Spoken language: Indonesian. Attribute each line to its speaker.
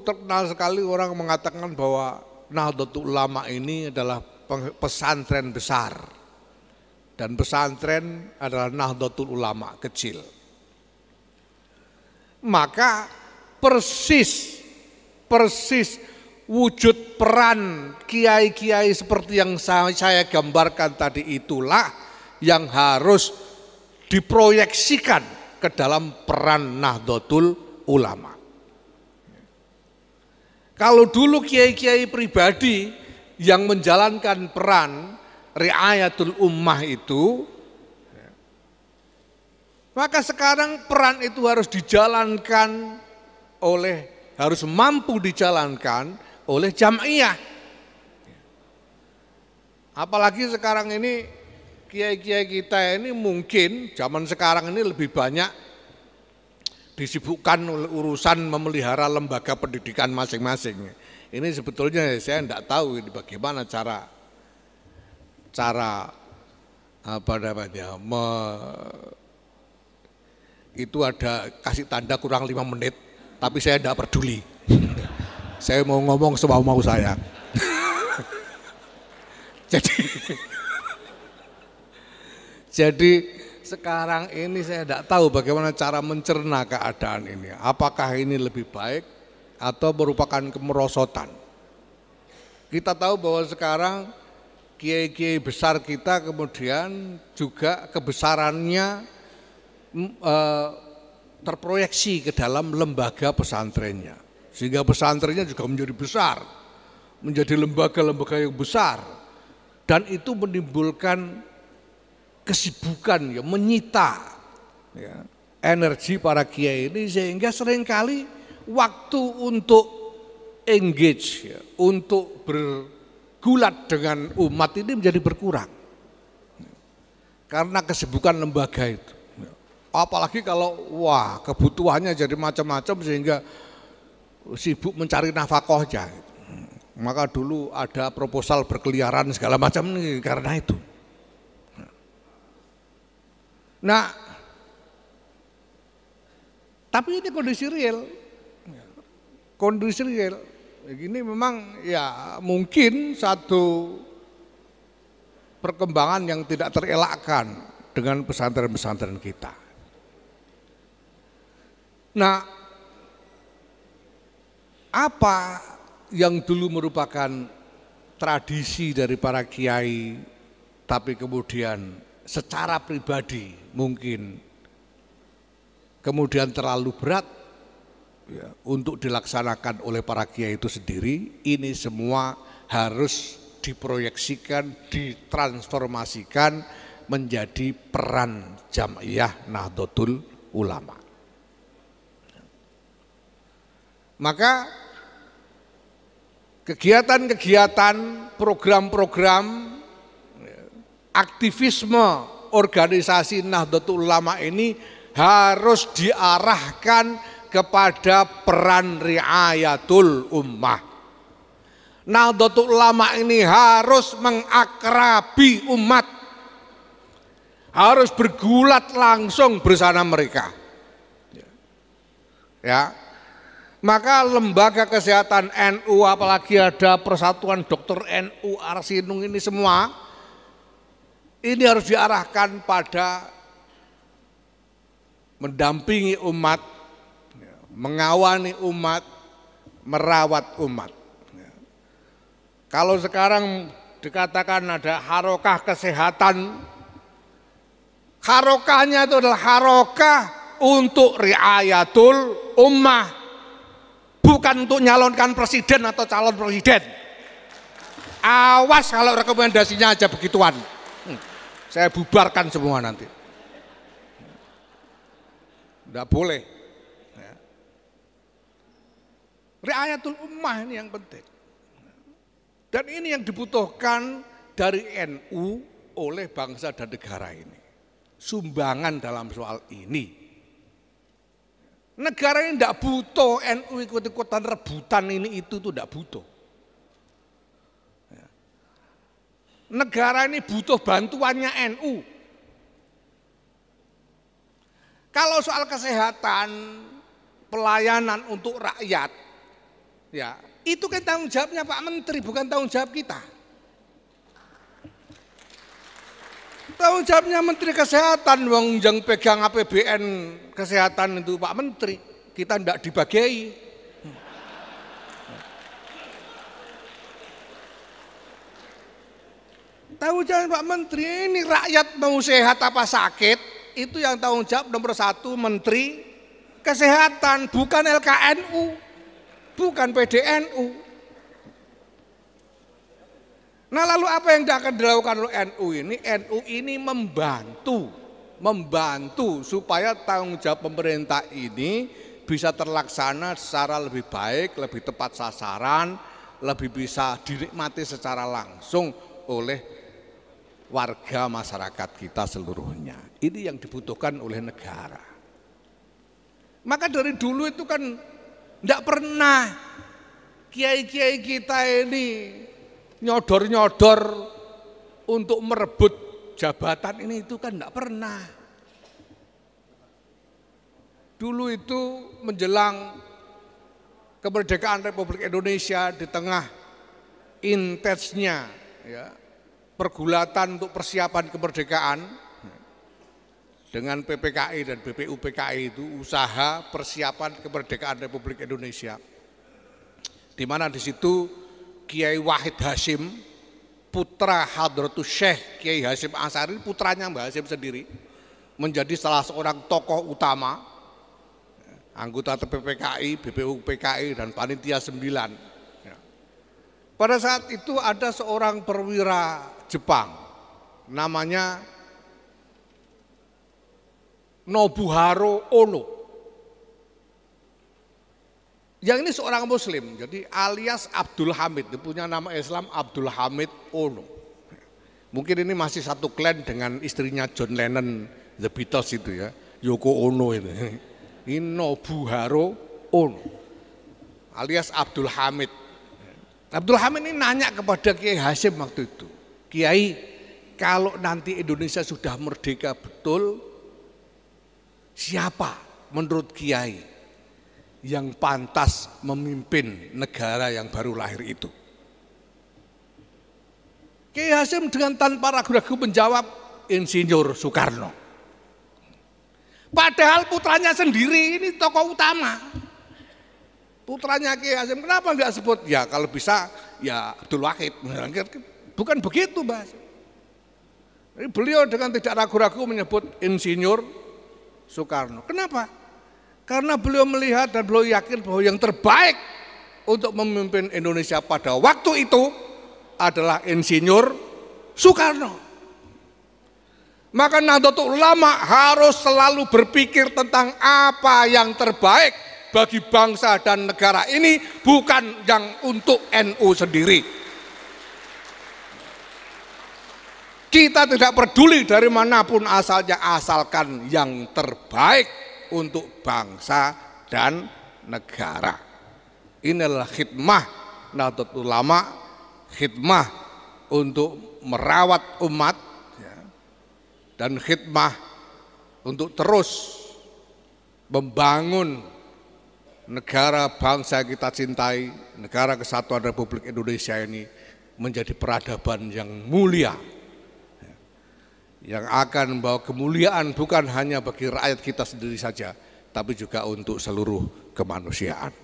Speaker 1: terkenal sekali orang mengatakan bahwa Nahdlatul Ulama ini adalah pesantren besar dan pesantren adalah Nahdlatul Ulama kecil. Maka persis wujud peran kiai-kiai seperti yang saya gambarkan tadi itulah yang harus diproyeksikan ke dalam peran Nahdlatul Ulama. Kalau dulu kiai-kiai pribadi yang menjalankan peran riayatul ummah itu, maka sekarang peran itu harus dijalankan harus mampu dijalankan oleh jam'iyah. Apalagi sekarang ini kiai-kiai kita ini mungkin zaman sekarang ini lebih banyak disibukkan oleh urusan memelihara lembaga pendidikan masing-masing. Ini sebetulnya saya tidak tahu ini bagaimana cara apa namanya itu ada kasih tanda kurang 5 menit, tapi saya tidak peduli. Saya mau ngomong semau-mau saya. Jadi sekarang ini saya tidak tahu bagaimana cara mencerna keadaan ini. Apakah ini lebih baik atau merupakan kemerosotan? Kita tahu bahwa sekarang kiai-kiai besar kita kemudian juga kebesarannya terproyeksi ke dalam lembaga pesantrennya. Sehingga pesantrennya juga menjadi besar, menjadi lembaga-lembaga yang besar. Dan itu menimbulkan kesibukan, menyita energi para kiai ini, sehingga seringkali waktu untuk engage, untuk bergulat dengan umat ini menjadi berkurang karena kesibukan lembaga itu. Apalagi kalau kebutuhannya jadi macam-macam sehingga sibuk mencari nafkahnya. Maka dulu ada proposal berkeliaran segala macam ini karena itu. Nah, tapi ini kondisi real. Kondisi real. Ini memang ya mungkin satu perkembangan yang tidak terelakkan dengan pesantren-pesantren kita. Nah, apa yang dulu merupakan tradisi dari para kiai, tapi kemudian secara pribadi mungkin kemudian terlalu berat untuk dilaksanakan oleh para kiai itu sendiri, ini semua harus diproyeksikan, ditransformasikan menjadi peran jam'iyah Nahdlatul Ulama. Maka kegiatan-kegiatan, program-program, aktivisme organisasi Nahdlatul Ulama ini harus diarahkan kepada peran riayatul ummah. Nahdlatul Ulama ini harus mengakrabi umat, harus bergulat langsung bersama mereka. Ya, maka lembaga kesehatan NU, apalagi ada Persatuan Dokter NU Arsinung, ini semua ini harus diarahkan pada mendampingi umat, mengawani umat, merawat umat. Kalau sekarang dikatakan ada harokah kesehatan, harokahnya itu adalah harokah untuk riayatul ummah, bukan untuk nyalonkan presiden atau calon presiden. Awas kalau rekomendasinya aja begituan, saya bubarkan semua nanti. Tidak boleh. Riayatul ummah ini yang penting. Dan ini yang dibutuhkan dari NU oleh bangsa dan negara ini. Sumbangan dalam soal ini. Negara ini tidak butuh NU ikut-ikutan rebutan ini itu tidak butuh. Negara ini butuh bantuannya NU. Kalau soal kesehatan, pelayanan untuk rakyat, Ya, itu kan tanggung jawabnya Pak Menteri, bukan tanggung jawab kita. Tanggung jawabnya Menteri Kesehatan, wong yang pegang APBN kesehatan itu Pak Menteri. Kita tidak dibagai. Tanggung jawab Pak Menteri, ini rakyat mau sehat apa sakit, itu yang tanggung jawab nomor 1 Menteri Kesehatan, bukan LKNU, bukan PDNU. Nah lalu apa yang akan dilakukan oleh NU ini? NU ini membantu supaya tanggung jawab pemerintah ini bisa terlaksana secara lebih baik, lebih tepat sasaran, lebih bisa dinikmati secara langsung oleh warga masyarakat kita seluruhnya. Ini yang dibutuhkan oleh negara. Maka dari dulu itu kan tidak pernah kiai-kiai kita ini nyodor-nyodor untuk merebut jabatan ini, itu kan tidak pernah. Dulu itu menjelang kemerdekaan Republik Indonesia, di tengah intensnya ya, pergulatan untuk persiapan kemerdekaan dengan PPKI dan BPUPKI itu, usaha persiapan kemerdekaan Republik Indonesia, di mana di situ Kiai Wahid Hasyim, putra Hadratus Syekh Kiai Hasyim Asy'ari, putranya Mbah Hasyim sendiri, menjadi salah seorang tokoh utama, anggota PPKI, BPUPKI dan Panitia 9. Pada saat itu ada seorang perwira Jepang, namanya Nobuhiro Ono. Yang ini seorang Muslim, jadi alias Abdul Hamid, dia punya nama Islam Abdul Hamid Ono. Mungkin ini masih satu klan dengan istrinya John Lennon, The Beatles itu ya, Yoko Ono itu. Ini Nobuhiro Ono, alias Abdul Hamid. Abdul Hamid ini nanya kepada Kiai Hasyim waktu itu, Kiai, kalau nanti Indonesia sudah merdeka betul, siapa menurut Kiai yang pantas memimpin negara yang baru lahir itu? Kiai Hasyim dengan tanpa ragu-ragu menjawab, Insinyur Soekarno. Padahal putranya sendiri ini tokoh utama. Putranya Kiai Hasyim, kenapa enggak sebut? Ya kalau bisa ya Abdul Wahid. Bukan begitu, Mbak. Beliau dengan tidak ragu-ragu menyebut Insinyur Soekarno. Kenapa? Karena beliau melihat dan beliau yakin bahwa yang terbaik untuk memimpin Indonesia pada waktu itu adalah Insinyur Soekarno. Maka Nahdlatul Ulama harus selalu berpikir tentang apa yang terbaik bagi bangsa dan negara ini, bukan yang untuk NU sendiri. Kita tidak peduli dari manapun asalnya, asalkan yang terbaik untuk bangsa dan negara. Inilah khidmah Nahdlatul Ulama, khidmah untuk merawat umat ya, dan khidmah untuk terus membangun negara bangsa yang kita cintai, negara kesatuan Republik Indonesia ini menjadi peradaban yang mulia, yang akan membawa kemuliaan bukan hanya bagi rakyat kita sendiri saja, tapi juga untuk seluruh kemanusiaan.